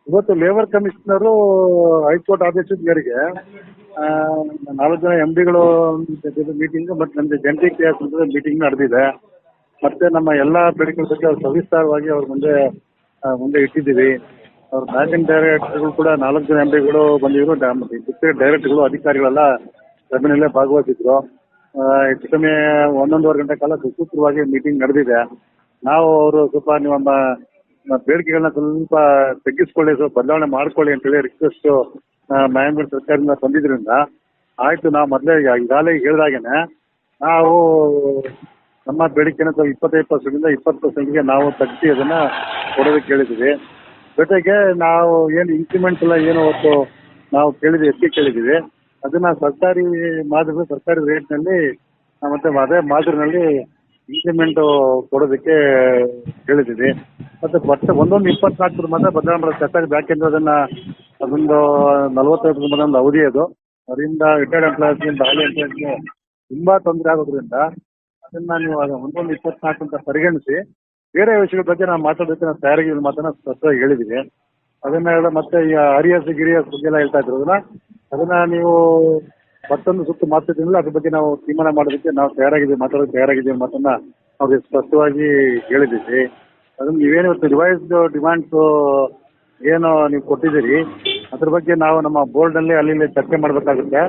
ಇವತ್ತು labour commissioner high court ಆದೇಶದ ಮೇರೆಗೆ 4 ಜನ MDಗಳು ಮೀಟಿಂಗ್ ಮತ್ತು ನಮಗೆ ಜಂಟಿ ಮೀಟಿಂಗ್ ನಡೆದಿದೆ. ಮತ್ತೆ ನಮ್ಮ ಎಲ್ಲ ಬೇಡಿಕೆಗಳ ಬಗ್ಗೆ ಅವ್ರು ಸವಿಸ್ತಾರವಾಗಿ ಅವ್ರ ಮುಂದೆ ಇಟ್ಟಿದ್ದೀವಿ. ಅವ್ರ ಮ್ಯಾನೇಜಿಂಗ್ ಡೈರೆಕ್ಟರ್ಗಳು ಕೂಡ 4 ಜನ MDಗಳು ಬಂದಿದ್ರು. ಡಿಸ್ಟ್ರಿಕ್ಟ್ ಡೈರೆಕ್ಟರ್ಗಳು ಅಧಿಕಾರಿಗಳೆಲ್ಲ ಸಭೆಯಲ್ಲೇ ಭಾಗವಹಿಸಿದ್ರು. ಹೆಚ್ಚು ಕಮ್ಮಿ 1-1.5 ಗಂಟೆ ಕಾಲ ಸೂಕ್ತವಾಗಿ ಮೀಟಿಂಗ್ ನಡೆದಿದೆ. ನಾವು ಅವರು ಸ್ವಲ್ಪ ನಿಮ್ಮ ಬೇಡಿಕೆಗಳನ್ನ ಸ್ವಲ್ಪ ತಗ್ಗಿಸ್ಕೊಳ್ಳಿ, ಸ್ವಲ್ಪ ಬದಲಾವಣೆ ಮಾಡ್ಕೊಳ್ಳಿ ಅಂತೇಳಿ ರಿಕ್ವೆಸ್ಟ್ ಮ್ಯಾನೇಜ್ಮೆಂಟ್ ಸರ್ಕಾರದಿಂದ ಬಂದಿದ್ರಿಂದ ಆಯ್ತು. ನಾವು ಮೊದಲೇ ಈಗಾಗಲೇ ಹೇಳಿದಾಗೇನೆ ನಾವು ನಮ್ಮ ಬೇಡಿಕೆನ 25% 20%ಗೆ ನಾವು ತಗ್ಗಿಸಿ ಅದನ್ನ ಕೊಡೋದಕ್ಕೆ ಹೇಳಿದ್ದೀವಿ. ಜೊತೆಗೆ ನಾವು ಏನು ಇನ್ಕ್ರಿಮೆಂಟ್ ಎಲ್ಲ ಏನು ಅವತ್ತು ನಾವು ಹೆಚ್ಚಿಗೆ ಕೇಳಿದ್ದೀವಿ ಅದನ್ನ ಸರ್ಕಾರಿ ರೇಟ್ನಲ್ಲಿ ಮತ್ತೆ ಅದೇ ಮಾದರಿನಲ್ಲಿ ಇನ್ಕ್ರಿಮೆಂಟ್ ಕೊಡೋದಕ್ಕೆ ಹೇಳಿದ್ದೀವಿ. ಮತ್ತೆ 1/1/24 ಮಾತ್ರ ಬದಲಾವಣೆ ಮಾಡೋದು ಕಷ್ಟ. ಯಾಕೆಂದ್ರೆ ಅದೊಂದು 45 ದಿನದ ಅವಧಿ ಅದು. ಅದರಿಂದ ರಿಟೈರ್ಡ್ ಎಂಪ್ಲಾಯೀಸ್ಗೆ ಹಾಲಿ ಎಂಪ್ಲಾಯೀಸ್ಗೆ ತುಂಬಾ ತೊಂದರೆ ಆಗೋದ್ರಿಂದ ಅದನ್ನ ನೀವು 1/1/24 ಅಂತ ಪರಿಗಣಿಸಿ ಬೇರೆ ವಿಷಯಗಳ ಬಗ್ಗೆ ನಾವು ಮಾತಾಡೋದಕ್ಕೆ ನಾವು ತಯಾರಾಗಿ ಮಾತನ್ನ ಸ್ಪಷ್ಟವಾಗಿ ಹೇಳಿದ್ದೀವಿ. ಅದನ್ನ ಮತ್ತೆ ಈ ಗಿರಿಯಸ್ ಬಗ್ಗೆ ಎಲ್ಲ ಹೇಳ್ತಾ ಇದ್ರು. ಅದನ್ನ ನೀವು ಮತ್ತೊಂದು ಸುತ್ತು ಮಾತಾಡಿದ್ರಲ್ಲ ಅದ್ರ ಬಗ್ಗೆ ನಾವು ತೀರ್ಮಾನ ಮಾಡೋದಕ್ಕೆ ನಾವು ಮಾತಾಡೋದಕ್ಕೆ ತಯಾರಾಗಿದ್ದೀವಿ ಮಾತನ್ನ ಅವ್ರಿಗೆ ಸ್ಪಷ್ಟವಾಗಿ ಹೇಳಿದ್ದೀವಿ. ಅದನ್ನ ನೀವೇನಿವತ್ತು ರಿವೈಸ್ಡ್ ಡಿಮಾಂಡ್ಸ್ ಏನು ನೀವು ಕೊಟ್ಟಿದ್ದೀರಿ ಅದ್ರ ಬಗ್ಗೆ ನಾವು ನಮ್ಮ ಬೋರ್ಡ್ನಲ್ಲಿ ಅಲ್ಲಿ ಚರ್ಚೆ ಮಾಡಬೇಕಾಗುತ್ತೆ.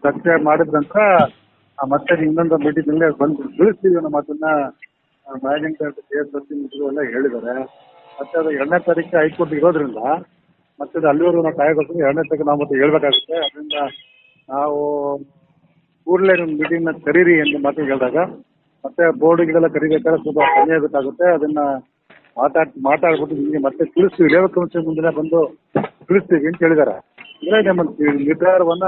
ಚರ್ಚೆ ಮಾಡಿದ ನಂತರ ಮತ್ತೆ ಇನ್ನೊಂದು ಮೀಟಿಂಗ್ನಲ್ಲಿ ಬಂದು ತಿಳಿಸ್ತೀವಿ ಅನ್ನೋ ಮಾತನ್ನ ಮ್ಯಾನೇಜಿಂಗ್ ಡೈರೆಕ್ಟರ್ ಎಲ್ಲ ಹೇಳಿದ್ದಾರೆ. ಮತ್ತೆ ಅದು 2ನೇ ತಾರೀಕು ಹೈಕೋರ್ಟ್ ಇರೋದ್ರಿಂದ ಮತ್ತೆ ಅದು ಅಲ್ಲಿವರೆಗೂ ನಾವು ಕಾಯಬೇಕು. 2ನೇ ತಾರೀಕು ನಾವು ಮತ್ತೆ ಹೇಳ್ಬೇಕಾಗುತ್ತೆ. ಅದರಿಂದ ನಾವು ಕೂಡಲೇ ನಿಮ್ಮ ಮೀಟಿಂಗ್ನ ಕರೀರಿ ಅಂತ ಮಾತು ಹೇಳಿದಾಗ ಮತ್ತೆ ಬೋರ್ಡ್ಗೆಲ್ಲ ಕರಿಬೇಕಾದ್ರೆ ಸ್ವಲ್ಪ ಸಮಯ ಬೇಕಾಗುತ್ತೆ. ಅದನ್ನ ಮಾತಾಡ್ಬಿಟ್ಟು ನಿಮಗೆ ಮತ್ತೆ ತಿಳಿಸ್ತೀವಿ, ಲೇಬರ್ ಕಮಿಷನ್ ಮುಂದೆ ಬಂದು ತಿಳಿಸ್ತೀವಿ ಅಂತ ಹೇಳಿದ್ದಾರೆ. ಅಂದ್ರೆ ನಮ್ಮ ನಿರ್ಧಾರವನ್ನ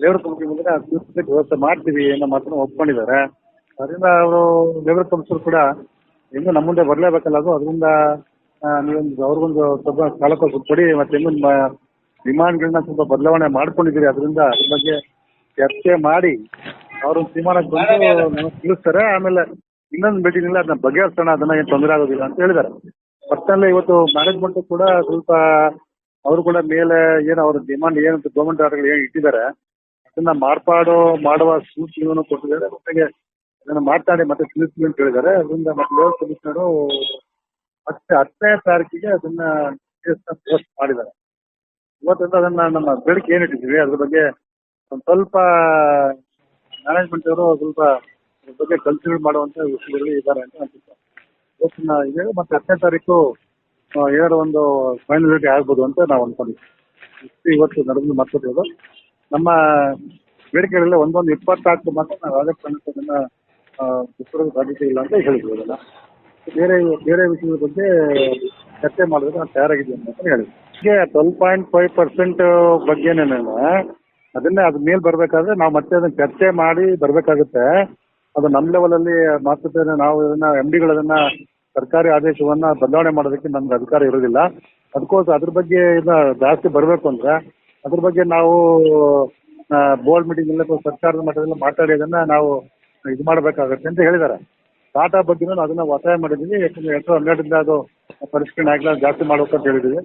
ಲೇಬರ್ ಕಮಿಷನ್ ಮುಂದೆ ತಿಳಿಸಲಿಕ್ಕೆ ವ್ಯವಸ್ಥೆ ಮಾಡ್ತೀವಿ ಅನ್ನೋ ಮಾತನ್ನ ಒಪ್ಕೊಂಡಿದ್ದಾರೆ. ಅದರಿಂದ ಅವರು ಲೇಬರ್ ಕಮಿಷನರ್ ಕೂಡ ಹೆಂಗೂ ನಮ್ಮ ಮುಂದೆ ಬರಲೇಬೇಕಲ್ಲ ಅದು. ಅದರಿಂದ ಅವ್ರಿಗೊಂದು ಸ್ವಲ್ಪ ಕಾಲಕ್ಕೆ ಕೊಡಿ. ಮತ್ತೆ ಹೆಂಗೂ ನಿಮ್ಮ ಡಿಮಾಂಡ್ಗಳನ್ನ ಸ್ವಲ್ಪ ಬದಲಾವಣೆ ಮಾಡ್ಕೊಂಡಿದ್ದೀರಿ. ಅದರಿಂದ ಅದ್ರ ಬಗ್ಗೆ ಚರ್ಚೆ ಮಾಡಿ ಅವ್ರೊಂದು ತೀರ್ಮಾನಕ್ಕೆ ಬಂದು ನಮಗೆ ತಿಳಿಸ್ತಾರೆ. ಆಮೇಲೆ ಇನ್ನೊಂದು ಮೀಟಿಂಗ್ ಅದನ್ನ ಬಗೆಹರಿಸೋಣ, ಅದನ್ನ ಏನು ತೊಂದರೆ ಆಗೋದಿಲ್ಲ ಅಂತ ಹೇಳಿದ್ದಾರೆ. ಪರ್ಸನಲ್ ಇವತ್ತು ಮ್ಯಾನೇಜ್ಮೆಂಟ್ ಕೂಡ ಸ್ವಲ್ಪ ಅವರು ಕೂಡ ಮೇಲೆ ಏನು ಅವ್ರ ಡಿಮಾಂಡ್ ಏನು ಗೌರ್ಮೆಂಟ್ ಆರ್ಡರ್ಗಳು ಏನು ಇಟ್ಟಿದ್ದಾರೆ ಅದನ್ನ ಮಾಡುವ ಸೂಚನೆಯನ್ನು ಕೊಟ್ಟಿದ್ದಾರೆ. ಜೊತೆಗೆ ಅದನ್ನ ಮಾತಾಡಿ ಮತ್ತೆ ತಿಳಿಸ್ತೀವಿ ಅಂತ ಹೇಳಿದ್ದಾರೆ. ಅದರಿಂದ ಮತ್ತೆ ಲೇಬರ್ ಕಮಿಷನರು ಮತ್ತೆ 10ನೇ ತಾರೀಕಿಗೆ ಅದನ್ನ ಪೋಸ್ಟ್ ಮಾಡಿದ್ದಾರೆ. ಇವತ್ತಿಂದ ಅದನ್ನ ನಮ್ಮ ಬೇಡಿಕೆ ಏನಿಟ್ಟಿದ್ದೀವಿ ಅದ್ರ ಬಗ್ಗೆ ಒಂದು ಸ್ವಲ್ಪ ಮ್ಯಾನೇಜ್ಮೆಂಟ್ ಅವರು ಸ್ವಲ್ಪ ಅದ್ರ ಬಗ್ಗೆ ಕನ್ಸಿಡರ್ ಮಾಡುವಂತ ವಿಷಯಗಳು ಇದ್ದಾರೆ ಅಂತ ಅನ್ಸುತ್ತೆ. ಇವತ್ತಿನ ಇದೆ ಮತ್ತೆ 10ನೇ ತಾರೀಕು ಏನಾದ್ರು ಒಂದು ಫೈನಲಿಟಿ ಆಗ್ಬೋದು ಅಂತ ನಾವು ಅನ್ಕೊಂಡಿದ್ದೀವಿ. ಇವತ್ತು ನಡೆದು ಮಾತಾಡೋದು ನಮ್ಮ ಬೇಡಿಕೆಗಳೆಲ್ಲ 1/1/24 ಮಾತ್ರ ನಾವು ಆಗಸ್ಟ್ ಅದನ್ನ ಬಿಟ್ಟುಕೊಡೋದು ಸಾಧ್ಯತೆ ಇಲ್ಲ ಅಂತ ಹೇಳಿದ್ವಿ. ಅದನ್ನ ಬೇರೆ ವಿಷಯದ ಬಗ್ಗೆ ಚರ್ಚೆ ಮಾಡೋದಕ್ಕೆ ನಾವು ತಯಾರಾಗಿದ್ದೀವಿ ಅಂತ ಹೇಳಿದ್ವಿ. ಹೀಗೆ 12.5% ಬಗ್ಗೆನೇ ಅದನ್ನೇ ಅದ್ರ ಮೇಲೆ ಬರಬೇಕಾದ್ರೆ ನಾವು ಮತ್ತೆ ಅದನ್ನ ಚರ್ಚೆ ಮಾಡಿ ಬರಬೇಕಾಗುತ್ತೆ. ಅದು ನಮ್ಮ ಲೆವೆಲಲ್ಲಿ ಮಾತುಕತೆ ನಾವು ಇದನ್ನ MDಗಳನ್ನ ಸರ್ಕಾರಿ ಆದೇಶವನ್ನ ಬದಲಾವಣೆ ಮಾಡೋದಕ್ಕೆ ನಮ್ಗೆ ಅಧಿಕಾರ ಇರೋದಿಲ್ಲ. ಅದಕ್ಕೋಸ್ಕರ ಅದ್ರ ಬಗ್ಗೆ ಜಾಸ್ತಿ ಬರಬೇಕು ಅಂದ್ರೆ ಅದ್ರ ಬಗ್ಗೆ ನಾವು ಬೋರ್ಡ್ ಮೀಟಿಂಗ್ ಎಲ್ಲ ಸರ್ಕಾರದ ಮಟ್ಟದಲ್ಲಿ ಮಾತಾಡಿ ಅದನ್ನ ನಾವು ಇದು ಮಾಡಬೇಕಾಗತ್ತೆ ಅಂತ ಹೇಳಿದ್ದಾರೆ. ಟಾಟಾ ಬಗ್ಗೆ ಅದನ್ನ ಒತ್ತಾಯ ಮಾಡಿದ್ದೀವಿ. ಯಾಕಂದ್ರೆ 2012ರಿಂದ ಅದು ಪರಿಷ್ಕರಣೆ ಆಗಿಲ್ಲ, ಜಾಸ್ತಿ ಮಾಡ್ಬೇಕು ಅಂತ ಹೇಳಿದ್ದೀವಿ.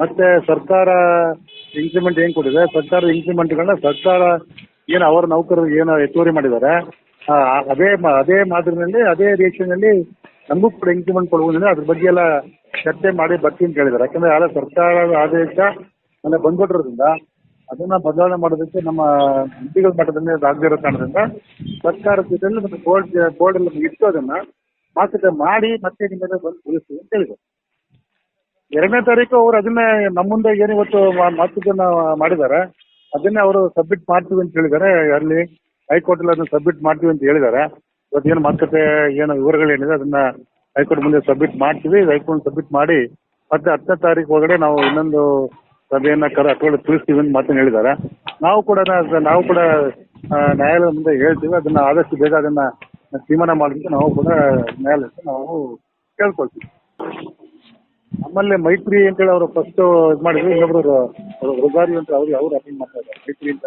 ಮತ್ತೆ ಸರ್ಕಾರ ಇಂಕ್ರಿಮೆಂಟ್ ಏನ್ ಕೊಟ್ಟಿದೆ, ಸರ್ಕಾರದ ಇಂಕ್ರಿಮೆಂಟ್ಗಳನ್ನ ಸರ್ಕಾರ ಏನು ಅವರ ನೌಕರರು ಏನು ಹೆಚ್ಚುವರಿ ಮಾಡಿದ್ದಾರೆ ಅದೇ ಮಾದರಿನಲ್ಲಿ ಅದೇ ರೇಷನಲ್ಲಿ ನಮಗೂ ಕೂಡ ಇಂಕ್ರಿಮೆಂಟ್ ಕೊಡುವುದಿಲ್ಲ. ಅದ್ರ ಬಗ್ಗೆ ಎಲ್ಲ ಚರ್ಚೆ ಮಾಡಿ ಬರ್ತೀನಿ ಅಂತ ಹೇಳಿದ್ದಾರೆ. ಯಾಕಂದ್ರೆ ಯಾರ ಸರ್ಕಾರದ ಆದೇಶ ಅಲ್ಲೇ ಬಂದ್ಬಿಟ್ಟಿರೋದ್ರಿಂದ ಅದನ್ನ ಬದಲಾವಣೆ ಮಾಡೋದಕ್ಕೆ ನಮ್ಮ MDಗಳ ಮಟ್ಟದಲ್ಲಿ ಆಗದೇ ಇರೋ ಕಾರಣದಿಂದ ಸರ್ಕಾರದ ಜೊತೆಯಲ್ಲಿ ಮತ್ತೆ ಬೋರ್ಡ್ ಎಲ್ಲ ಇಟ್ಟು ಅದನ್ನ ಮಾತುಕತೆ ಮಾಡಿ ಮತ್ತೆ ನಿಮ್ಮೆಲ್ಲ ಬಂದು ತಿಳಿಸ್ತೀವಿ ಅಂತ ಹೇಳಿದ್ರು. 2ನೇ ತಾರೀಕು ಅವರು ಅದನ್ನೇ ನಮ್ಮ ಮುಂದೆ ಏನು ಇವತ್ತು ಮಾತುಕತೆಯನ್ನ ಮಾಡಿದ್ದಾರೆ ಅದನ್ನೇ ಅವರು ಸಬ್ಮಿಟ್ ಮಾಡ್ತೀವಿ ಅಂತ ಹೇಳಿದ್ದಾರೆ. ಅಲ್ಲಿ ಹೈಕೋರ್ಟ್ ಅಲ್ಲಿ ಅದನ್ನ ಸಬ್ಮಿಟ್ ಮಾಡ್ತೀವಿ ಅಂತ ಹೇಳಿದ್ದಾರೆ. ಇವತ್ತು ಏನು ಮಾತುಕತೆ ಏನು ವಿವರಗಳೇನಿದೆ ಅದನ್ನ ಹೈಕೋರ್ಟ್ ಮುಂದೆ ಸಬ್ಮಿಟ್ ಮಾಡ್ತೀವಿ. ಹೈಕೋರ್ಟ್ ಸಬ್ಮಿಟ್ ಮಾಡಿ ಮತ್ತೆ 10ನೇ ತಾರೀಕು ಒಳಗಡೆ ನಾವು ಇನ್ನೊಂದು ಸಭೆಯನ್ನ ಅಥವಾ ತಿಳಿಸ್ತೀವಿ ಅಂತ ಮಾತನ್ನು ಹೇಳಿದ್ದಾರೆ. ನಾವು ಕೂಡ ನ್ಯಾಯಾಲಯದ ಮುಂದೆ ಹೇಳ್ತೀವಿ. ಅದನ್ನ ಆದಷ್ಟು ಬೇಗ ಅದನ್ನ ತೀರ್ಮಾನ ಮಾಡೋದಕ್ಕೆ ನಾವು ಕೂಡ ನ್ಯಾಯಾಲಯಕ್ಕೆ ನಾವು ಕೇಳ್ಕೊಳ್ತೀವಿ. ನಮ್ಮಲ್ಲಿ ಮೈತ್ರಿ ಅಂತೇಳಿ ಅವರು ಫಸ್ಟ್ ಇದು ಮಾಡಿದ್ರು. ಇನ್ನೊಬ್ರು ರುಗಾರಿ ಅಂತ ಅವ್ರು ಅಟೆಂಡ್ ಮಾಡ್ತಾ ಇದ್ದಾರೆ. ಮೈತ್ರಿ ಅಂತ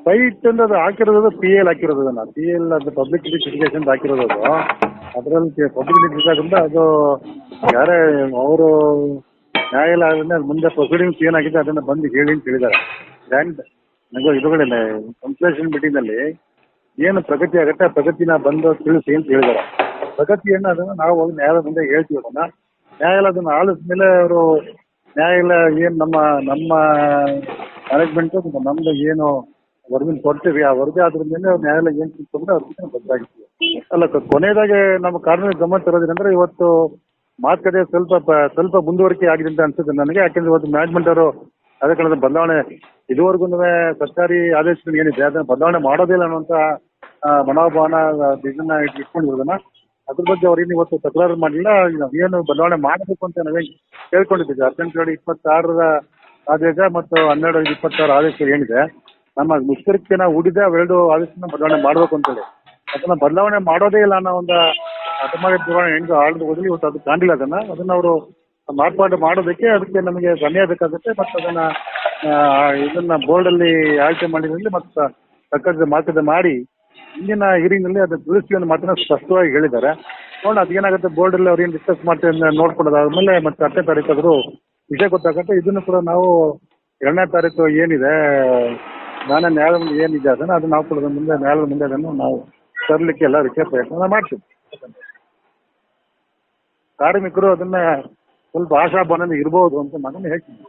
ಫೈಟ್ ಅಂತ ಅದು ಹಾಕಿರೋದು PL ಹಾಕಿರೋದು. ಅದನ್ನ PL ಅದು ಪಬ್ಲಿಕ್ ಎಜುಕೇಶನ್ ಹಾಕಿರೋದು. ಅದರಲ್ಲಿ ಪಬ್ಲಿಕ್ ಎಜುಕೇಶನ್ ಅದು ಯಾರೇ ಅವರು ನ್ಯಾಯಾಲಯ ಆದ್ಮೇಲೆ ಮುಂದೆ ಪ್ರೊಸೀಡಿಂಗ್ಸ್ ಏನಾಗಿದೆ ಅದನ್ನ ಬಂದು ಹೇಳಿ ಅಂತ ಹೇಳಿದ್ದಾರೆ. ಗ್ರ್ಯಾಂಡ್ ಇದುಗಳಿಲ್ಲ ಕನ್ಸಲ್ಟೇಷನ್ ಮೀಟಿಂಗ್ನಲ್ಲಿ ಏನು ಪ್ರಗತಿ ಆಗುತ್ತೆ ಆ ಪ್ರಗತಿನ ಬಂದು ತಿಳಿಸಿ ಅಂತ ಹೇಳಿದ್ದಾರೆ. ಪ್ರಗತಿಯನ್ನು ಅದನ್ನು ನಾವು ಹೋಗಿ ನ್ಯಾಯಾಲಯದ ಮುಂದೆ ಹೇಳ್ತೀವಿ. ಅದನ್ನ ನ್ಯಾಯಾಲಯ ಅದನ್ನು ಆಲಿಸಿದ ಮೇಲೆ ಅವರು ನ್ಯಾಯಾಲಯ ಏನು ನಮ್ಮ ಮ್ಯಾನೇಜ್ಮೆಂಟ್ ನಮ್ದು ಏನು ವರದಿ ಕೊಡ್ತೀವಿ ಆ ವರದಿ ಅದ್ರ ಮೇಲೆ ನ್ಯಾಯಾಲಯ ಏನು ತಿಳ್ಕೊಂಡ್ರೆ ಅವ್ರಿಗೆ ಬದಲಾಗಿರ್ತೀವಿ. ಅಲ್ಲ ಕೊನೆಯದಾಗಿ ನಮ್ಮ ಕಾನೂನಿಗೆ ಗಮನ ತರೋದ್ರಂದ್ರೆ ಇವತ್ತು ಮಾತುಕತೆ ಸ್ವಲ್ಪ ಮುಂದುವರಿಕೆ ಆಗಿದೆ ಅಂತ ಅನ್ಸುತ್ತೆ ನನಗೆ. ಯಾಕೆಂದ್ರೆ ಇವತ್ತು ಮ್ಯಾನೇಜ್ಮೆಂಟ್ ಅವರು ಅದೇ ಕಳೆದ ಬದಲಾವಣೆ ಇದುವರೆಗೂ ಸರ್ಕಾರಿ ಆದೇಶಗಳು ಏನಿದೆ ಅದನ್ನ ಬದಲಾವಣೆ ಮಾಡೋದಿಲ್ಲ ಅನ್ನುವಂತ ಮನೋಭಾವನ ಇದನ್ನ ಇಟ್ಕೊಂಡಿರೋದನ್ನ ಅದ್ರ ಬಗ್ಗೆ ಅವ್ರೇನು ಇವತ್ತು ತಕರಾರು ಮಾಡಲಿಲ್ಲ. ಏನು ಬದಲಾವಣೆ ಮಾಡಬೇಕು ಅಂತ ನಾವೇ ಕೇಳ್ಕೊಂಡಿದ್ದೀವಿ. 18/26 ಆದೇಶ ಮತ್ತು 12/26 ಆದೇಶ ಏನಿದೆ ನಮ್ಮ ಮುಷ್ಕರಕ್ಕೆ ನಾವು ಹೂಡಿದೆ ಅವೆರಡು ಆದೇಶನ ಬದಲಾವಣೆ ಮಾಡಬೇಕು ಅಂತೇಳಿ ಅದನ್ನ ಬದಲಾವಣೆ ಮಾಡೋದೇ ಇಲ್ಲ ಅನ್ನೋ ಒಂದು ಅಸಮಾಧಾನ ಧೋರಣೆ ಹೆಂಗೆ ಆಳ್ದು ಹೋದ್ಲಿ ಇವತ್ತು ಅದು ಕಾಣಿಲ್ಲ. ಅದನ್ನ ಅವರು ಮಾರ್ಪಾಡು ಮಾಡೋದಕ್ಕೆ ಅದಕ್ಕೆ ನಮಗೆ ಸಮಯ ಬೇಕಾಗುತ್ತೆ. ಮತ್ತು ಇದನ್ನ ಬೋರ್ಡಲ್ಲಿ ಆಯ್ಕೆ ಮಾಡಿದ್ರಲ್ಲಿ ಮತ್ತು ಸರ್ಕಾರದ ಮಾತುಕತೆ ಮಾಡಿ ಇಂದಿನ ಹಿಯರಿಂಗ್ನಲ್ಲಿ ಅದನ್ನ ತಿಳಿಸ್ತೀವಿ ಅನ್ನೋ ಮಾತನ್ನ ಸ್ಪಷ್ಟವಾಗಿ ಹೇಳಿದ್ದಾರೆ. ನೋಡೋಣ ಅದೇನಾಗುತ್ತೆ ಬೋರ್ಡಲ್ಲಿ ಅವ್ರು ಏನು ಡಿಸ್ಕಸ್ ಮಾಡ್ತೀವಿ ನೋಡ್ಕೊಳ್ಳೋದಾದ್ಮೇಲೆ ಮತ್ತೆ 10ನೇ ತಾರೀಕು ಆದರೂ ವಿಷಯ ಗೊತ್ತಾಗುತ್ತೆ. ಇದನ್ನು ಕೂಡ ನಾವು 2ನೇ ತಾರೀಕು ಏನಿದೆ ನ್ಯಾಯಾಲಯ ಮುಂದೆ ಏನಿದೆ ಅದನ್ನು ನಾವು ಕೂಡ ಮುಂದೆ ನ್ಯಾಯಾಲಯದ ಮುಂದೆ ಅದನ್ನು ನಾವು ತರಲಿಕ್ಕೆ ಎಲ್ಲ ರೀತಿಯ ಪ್ರಯತ್ನ ಮಾಡ್ತೀವಿ. ಕಾರ್ಮಿಕರು ಅದನ್ನ ಸ್ವಲ್ಪ ಆಶಾಭಾವನೆ ಇರ್ಬೋದು ಅಂತ ನಾನು ಹೇಳ್ತೀನಿ.